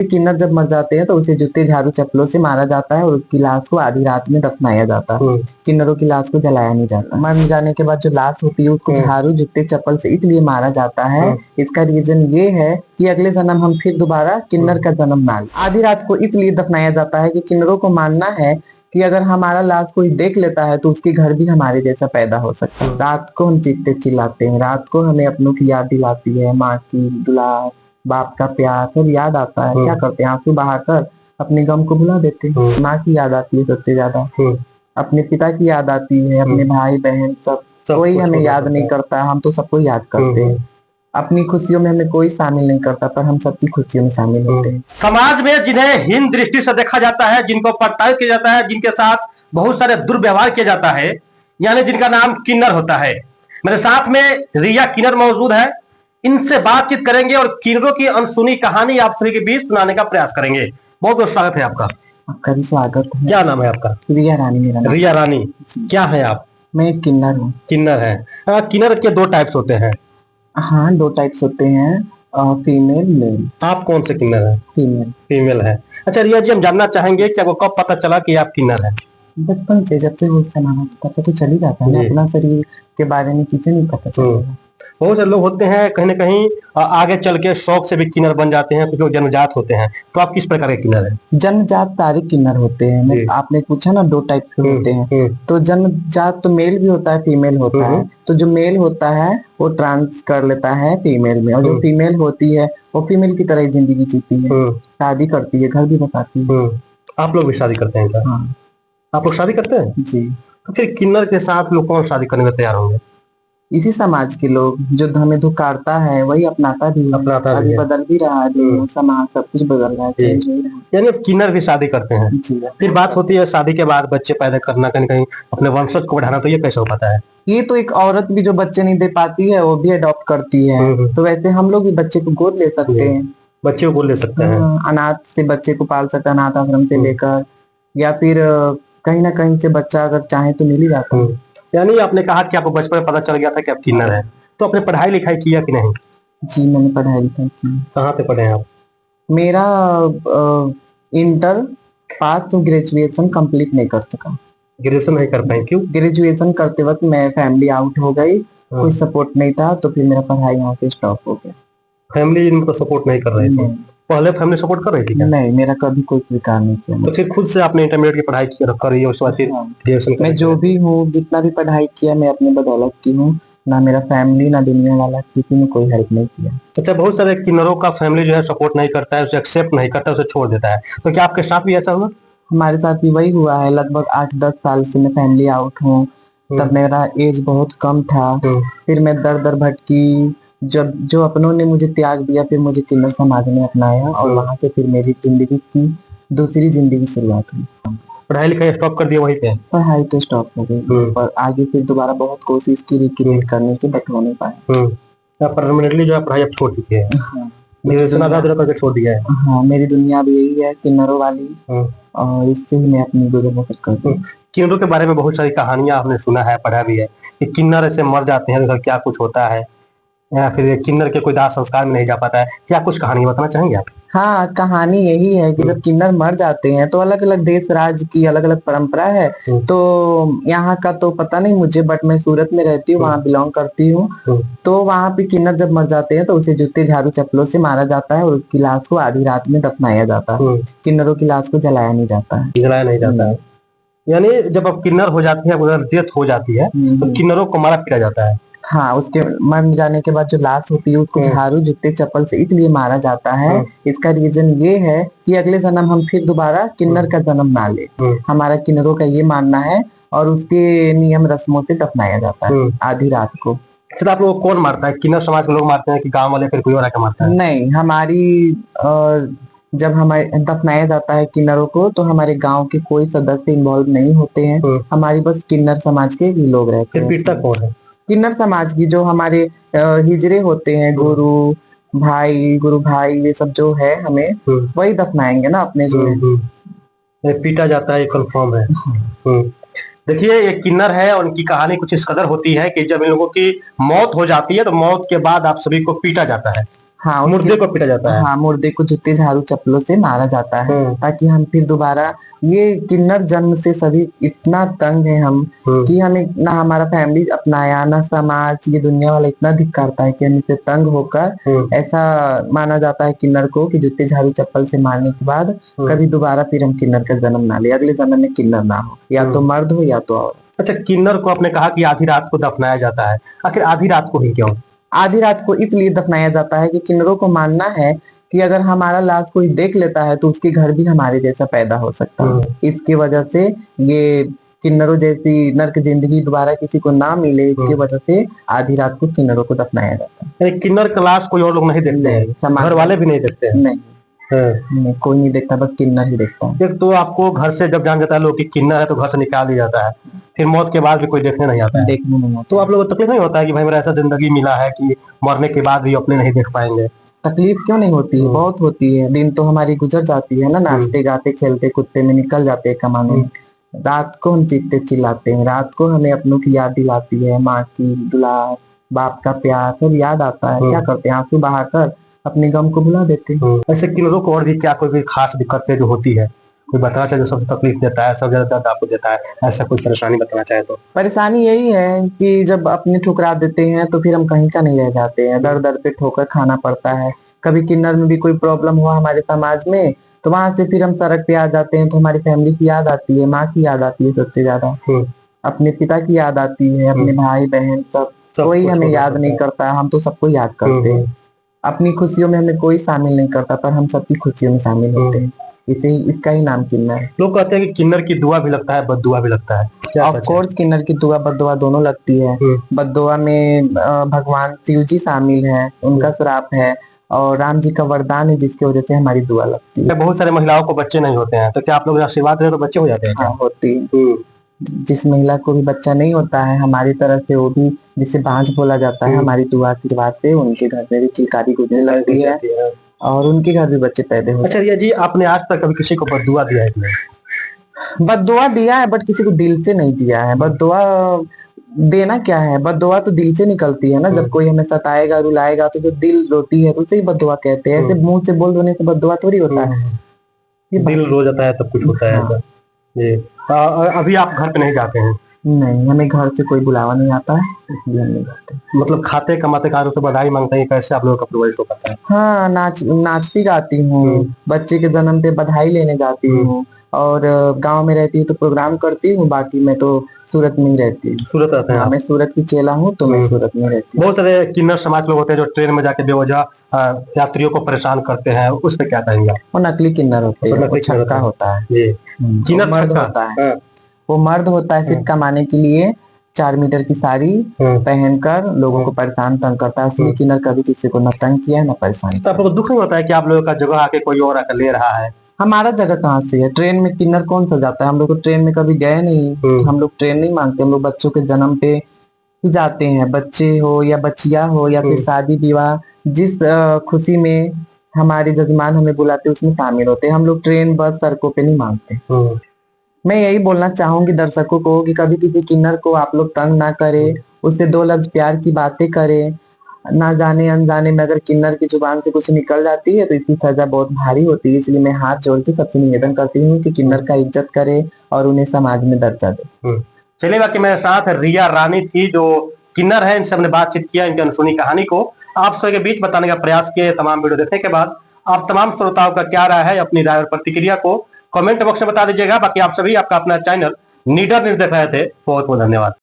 किन्नर जब मर जाते हैं तो उसे जूते झाड़ू चप्पलों से मारा जाता है और उसकी लाश को आधी रात में दफनाया जाता है। किन्नरों की लाश को जलाया नहीं जाता। मर जाने के बाद जो लाश होती है उसको झाड़ू जूते चप्पल से इसलिए मारा जाता है, इसका रीजन ये है कि अगले जन्म हम फिर दोबारा किन्नर का जन्म ना लें। आधी रात को इसलिए दफनाया जाता है कि किन्नरों को मानना है कि अगर हमारा लाश कोई देख लेता है तो उसके घर भी हमारे जैसा पैदा हो सकता है। रात को हम चीखते चिल्लाते हैं, रात को हमें अपनों की याद दिलाती है, माँ की दुलार, बाप का प्यार सब याद आता है। क्या करते हैं, आंसू बहाकर अपने गम को भुला देते हैं। माँ की याद आती है सबसे ज्यादा, अपने पिता की याद आती है, अपने भाई बहन सब कोई हमें याद नहीं करता, हम तो सबको याद करते हैं। अपनी खुशियों में हमें कोई शामिल नहीं करता पर हम सबकी खुशियों में शामिल होते हैं। समाज में जिन्हें हीन दृष्टि से देखा जाता है, जिनको प्रताड़ित किया जाता है, जिनके साथ बहुत सारे दुर्व्यवहार किया जाता है, यानी जिनका नाम किन्नर होता है। मेरे साथ में रिया किन्नर मौजूद है, इनसे बातचीत करेंगे और किन्नरों की अनसुनी कहानी आप सभी के बीच सुनाने का प्रयास करेंगे। बहुत बहुत स्वागत है आपका। आपका भी स्वागत है। क्या नाम है आपका? रिया रानी मेरा नाम। रिया रानी, क्या है आप? मैं एक किन्नर हूँ। किन्नर है। किन्नर के दो टाइप्स होते हैं। हाँ, दो टाइप्स होते हैं, फीमेल मेल। आप कौन से किन्नर है? फीमेल। फीमेल है। अच्छा रिया जी, हम जानना चाहेंगे कि आपको कब पता चला कि आप किन्नर है? बचपन से, जब से होश संभाला तो पता तो चल ही जाता है ना, अपना शरीर के बारे में किसे नहीं पता चलेगा। बहुत से लोग होते हैं कहीं ना कहीं आगे चल के शौक से भी किन्नर बन जाते हैं, कुछ लोग जन्मजात होते हैं। तो आप किस प्रकार के किन्नर हैं? जन्मजात सारे किन्नर होते हैं। आपने पूछा ना दो टाइप के होते हैं, तो जन्मजात तो मेल भी होता है, फीमेल होता है। तो जो मेल होता है वो ट्रांस कर लेता है फीमेल में, और जो फीमेल होती है वो फीमेल की तरह ही जिंदगी जीती है, शादी करती है, घर भी बसाती है। आप लोग भी शादी करते हैं क्या? हाँ। आप लोग शादी करते हैं? जी। तो फिर किन्नर के साथ लोग कौन शादी करने में तैयार होंगे? इसी समाज के लोग, जो हमें धुकारता है वही अपनाता भी है। अभी बदल भी रहा है, समाज सब कुछ बदल रहा है, चेंज हो रहा है। यानी अब किन्नर भी शादी करते हैं। जी। फिर बात होती है शादी के बाद बच्चे पैदा करना, कहीं कहीं अपने वंशज को बढ़ाना, तो ये कैसे हो पाता है? ये तो एक औरत भी जो बच्चे नहीं दे पाती है वो भी अडॉप्ट करती है। तो वैसे हम लोग भी बच्चे को गोद ले सकते हैं। बच्चे को गोद ले सकते हैं। अनाथ से बच्चे को पाल सकते हैं, अनाथ आश्रम से लेकर, या फिर कहीं ना कहीं से बच्चा अगर चाहे तो मिल ही जाता है। यानी आपने कहा कि आपको बचपन में पता चल गया था कि आप किन्नर है, तो आपने पढ़ाई लिखाई किया कि नहीं? जी, मैंने पढ़ाई लिखाई की। कहाँ पे पढ़े हैं आप? मेरा इंटर पास तो ग्रेजुएशन कंप्लीट नहीं कर सका। ग्रेजुएशन नहीं कर पाए, क्यों? ग्रेजुएशन करते वक्त मैं फैमिली आउट हो गई, कोई सपोर्ट नहीं था, तो फिर मेरा पढ़ाई यहाँ से स्टॉप हो गया। फैमिली इनको सपोर्ट नहीं कर रहे थे? पहले फैमिली सपोर्ट कर रही थी क्या? नहीं, मेरा कभी कोई स्वीकार नहीं किया। तो फिर खुद से आपने इंटरमीडिएट की पढ़ाई करी है, उसके बाद फिर ग्रेजुएशन? मैं जो भी हूँ, जितना भी पढ़ाई किया, मैं अपने बदौलत की हूँ। ना मेरा फैमिली ना दुनिया वाला किसी ने कोई हेल्प नहीं किया। अच्छा, बहुत सारे किन्नरों का फैमिली जो है सपोर्ट नहीं करता है, उसे एक्सेप्ट नहीं करता, उसे छोड़ देता है। तो क्या आपके साथ भी ऐसा हुआ? हमारे साथ भी वही हुआ है। लगभग 8-10 साल से मैं फैमिली आउट हूँ। तब मेरा एज बहुत कम था। फिर मैं दर दर भटकी, जब जो अपनों ने मुझे त्याग दिया, फिर मुझे किन्नर समाज ने अपनाया, और वहां से फिर मेरी जिंदगी की दूसरी जिंदगी शुरुआत हुई। पढ़ाई लिखाई स्टॉप कर दिया वहीं पे? पढ़ाई तो स्टॉप हो गई, पर आगे फिर दोबारा बहुत कोशिश की रिक्रिएट करने की, बट हो नहीं पाया। परमानेंटली जो है पढ़ाई अब छोड़ चुके हैं? हाँ, ग्रेजुएशन आधा अधूरा करके छोड़ दिया है? हाँ, मेरी दुनिया भी यही है, किन्नरों वाली, और इससे ही मैं अपनी गुजर बसर करती हूँ। किन्नरों के बारे में बहुत सारी कहानियां आपने सुना है, पढ़ा भी है कि किन्नर ऐसे मर जाते हैं, क्या कुछ होता है, या फिर किन्नर के कोई दाह संस्कार में नहीं जा पाता है। क्या कुछ कहानी बताना चाहेंगे आप? हाँ, कहानी यही है कि जब किन्नर मर जाते हैं तो अलग अलग देश राज्य की अलग अलग परंपरा है। तो यहाँ का तो पता नहीं मुझे, बट मैं सूरत में रहती हूँ, वहाँ बिलोंग करती हूँ। तो वहाँ पे किन्नर जब मर जाते हैं तो उसे जूते झाड़ू चप्पलों से मारा जाता है और उसकी लाश को आधी रात में दफनाया जाता है। किन्नरों की लाश को जलाया नहीं जाता है। जलाया नहीं जाता है। यानी जब अब किन्नर हो जाती है, अगर डेथ हो जाती है, तो किन्नरों को मारा पीटा जाता है। हाँ, उसके मर जाने के बाद जो लाश होती है उसको झाड़ू जूते चप्पल से इसलिए मारा जाता है, इसका रीजन ये है कि अगले जन्म हम फिर दोबारा किन्नर का जन्म ना ले। हमारा किन्नरों का ये मानना है, और उसके नियम रस्मों से दफनाया जाता है आधी रात को। अच्छा, आप लोग कौन मारता है? किन्नर समाज के लोग मारते हैं कि गांव वाले फिर कोई और आके मारता है? नहीं, हमारी जब हमारे दफनाया जाता है किन्नरों को, तो हमारे गांव के कोई सदस्य इन्वॉल्व नहीं होते हैं। हमारी बस किन्नर समाज के ही लोग रहते हैं। पीटता कौन है? किन्नर समाज की जो हमारे हिजरे होते हैं, गुरु भाई ये सब जो है, हमें वही दफनाएंगे ना अपने जो। पीटा जाता है, ये कंफर्म है। देखिए, ये किन्नर है, उनकी कहानी कुछ इस कदर होती है कि जब इन लोगों की मौत हो जाती है तो मौत के बाद आप सभी को पीटा जाता है। हाँ मुर्दे को पीटा जाता है। हाँ, मुर्दे को जूते झाड़ू चप्पलों से मारा जाता है ताकि हम फिर दोबारा, ये किन्नर जन्म से सभी इतना तंग है हम कि हमें ना हमारा फैमिली अपनाया ना समाज, ये दुनिया वाला इतना धिक्कारता है कि हम इससे तंग होकर ऐसा माना जाता है किन्नर को कि जूते झाड़ू चप्पल से मारने के बाद कभी दोबारा फिर हम किन्नर का जन्म ना ले, अगले जन्म में किन्नर ना हो, या तो मर्द हो या तो औरत। अच्छा, किन्नर को आपने कहा कि आधी रात को दफनाया जाता है, आखिर आधी रात को ही क्यों? आधी रात को इसलिए दफनाया जाता है कि किन्नरों को मानना है कि अगर हमारा लाश कोई देख लेता है तो उसके घर भी हमारे जैसा पैदा हो सकता है। इसकी वजह से ये किन्नरों जैसी नर्क जिंदगी दोबारा किसी को ना मिले, इसकी वजह से आधी रात को किन्नरों को दफनाया जाता है। यानी किन्नर का लाश कोई और लोग नहीं देखते हैं, घर वाले भी नहीं देखते हैं? नहीं, कोई नहीं देखता, बस किन्नर ही देखता है। एक तो आपको घर से जब जान जाता है लोग कि किन्नर है तो घर से निकाल दिया जाता है, फिर मौत के बाद भी कोई देखने नहीं आता है। देखने नहीं आता। तो आप लोगों को तकलीफ नहीं होता है कि भाई मेरा ऐसा जिंदगी मिला है कि मरने के बाद भी अपने नहीं देख पाएंगे? तकलीफ क्यों नहीं होती है, बहुत होती है। दिन तो हमारी गुजर जाती है ना, नाचते गाते खेलते कुत्ते में निकल जाते हैं कमाने। रात को हम चीखते चिल्लाते हैं, रात को हमें अपनों की याद दिलाती है, माँ की दुलार, बाप का प्यार सब याद आता है। क्या करते हैं, आंसू बहाकर अपने गम को भुला देते हैं। ऐसे किन्नरों को और भी क्या कोई भी खास दिक्कतें जो होती है, कोई बताना चाहे जो सबसे तकलीफ देता है, सब ज्यादा दर्द आपको देता है, ऐसा कोई परेशानी बताना चाहे तो? परेशानी यही है कि जब अपने ठुकरा देते हैं तो फिर हम कहीं का नहीं रह जाते हैं, दर दर पे ठोकर खाना पड़ता है। कभी किन्नर में भी कोई प्रॉब्लम हुआ हमारे समाज में तो वहां से फिर हम सड़क पे आ जाते हैं, तो हमारी फैमिली की याद आती है, माँ की याद आती है, सबसे ज्यादा अपने पिता की याद आती है, अपने भाई बहन सब कोई हमें याद नहीं करता, हम तो सबको याद करते हैं। अपनी खुशियों में हमें कोई शामिल नहीं करता पर हम सबकी खुशियों में शामिल होते हैं, इसे ही इसका ही नाम किन्नर है। लोग कहते हैं कि किन्नर की दुआ भी लगता है, बद्दुआ भी लगता है, क्या ऑफ कोर्स किन्नर की दुआ बद्दुआ दोनों लगती है। बद्दुआ में भगवान शिव जी शामिल है, उनका श्राप है, और राम जी का वरदान है जिसकी वजह से हमारी दुआ लगती है। बहुत सारे महिलाओं को बच्चे नहीं होते हैं, तो क्या आप लोग आशीर्वाद दें तो बच्चे हो जाते हैं? हाँ, होती है। जिस महिला को भी बच्चा नहीं होता है हमारी तरफ से, वो भी जिसे बांझ बोला जाता है, हमारी दुआ आशीर्वाद से उनके घर में भी किलकारी गुजरने लगती है और उनके घर भी बच्चे पैदा होते हैं। अच्छा रिया जी, आपने आज तक कभी किसी को बद्दुआ दिया है कि नहीं? बद्दुआ दिया है बट किसी को दिल से नहीं दिया है। बद्दुआ देना क्या है, बद्दुआ तो दिल से निकलती है ना। जब कोई हमें सताएगा रुलाएगा तो जो दिल रोती है तो उसे ही बद्दुआ कहते हैं। ऐसे मुंह से बोल देने से बद्दुआ थोड़ी होता है, दिल रो जाता है तब कुछ होता है ऐसा। जी, अभी आप घर पे नहीं जाते हैं? नहीं, हमें घर से कोई बुलावा नहीं आता है, इसलिए हम नहीं जाते। मतलब खाते कमाते कारों से बधाई मांगते हैं, कैसे आप लोगों का प्रोवाइड हो पाता है? हाँ, नाचती गाती हूँ, बच्चे के जन्म पे बधाई लेने जाती हूँ, और गांव में रहती हूँ तो प्रोग्राम करती हूँ। बाकी मैं तो सूरत में ही रहती हूँ। सूरत रहते हैं? मैं सूरत की चेला हूँ तो मैं सूरत में रहती हूँ। बहुत सारे किन्नर समाज लोग होते हैं जो ट्रेन में जाके बेवजह यात्रियों को परेशान करते हैं, उस पे क्या कहेंगे? वो नकली किन्नर होते हैं, वो छक्का होता है। किन्नर मर्द होता है, वो मर्द होता है, सिर्फ कमाने के लिए 4 मीटर की साड़ी पहनकर लोगों को परेशान तंग करता है। असली किन्नर कभी किसी को न तंग किया न परेशान किया। तो आप लोगों को दुख नहीं होता है कि आप लोगों का जगह आके कोई और आकर ले रहा है? हमारा जगह कहाँ से है, ट्रेन में किन्नर कौन सा जाता है? हम लोग तो ट्रेन में कभी गए नहीं, हम लोग ट्रेन नहीं मांगते। हम लोग बच्चों के जन्म पे ही जाते हैं, बच्चे हो या बच्चिया हो या फिर शादी विवाह, जिस खुशी में हमारे जजमान हमें बुलाते हैं उसमें शामिल होते हैं। हम लोग ट्रेन बस सड़कों पे नहीं मांगते। मैं यही बोलना चाहूंगी दर्शकों को कि कभी किसी किन्नर को आप लोग तंग ना करें, उससे 2 लफ्ज प्यार की बातें करें। ना जाने अनजाने में अगर किन्नर की जुबान से कुछ निकल जाती है तो इसकी सजा बहुत भारी होती है। इसलिए मैं हाथ जोड़ के सबसे निवेदन करती हूँ कि किन्नर का इज्जत करे और उन्हें समाज में दर्जा दे। चलिए, बाकी मेरे साथ रिया रानी थी जो किन्नर है, इनसे हमने बातचीत किया, इनकी अनसुनी कहानी को आप सबके बीच बताने का प्रयास किया। तमाम वीडियो देखने के बाद आप तमाम श्रोताओं का क्या राय है, अपनी राय और प्रतिक्रिया को कमेंट बॉक्स में बता दीजिएगा। बाकी आप सभी, आपका अपना चैनल नीडर न्यूज देख रहे थे, बहुत बहुत धन्यवाद।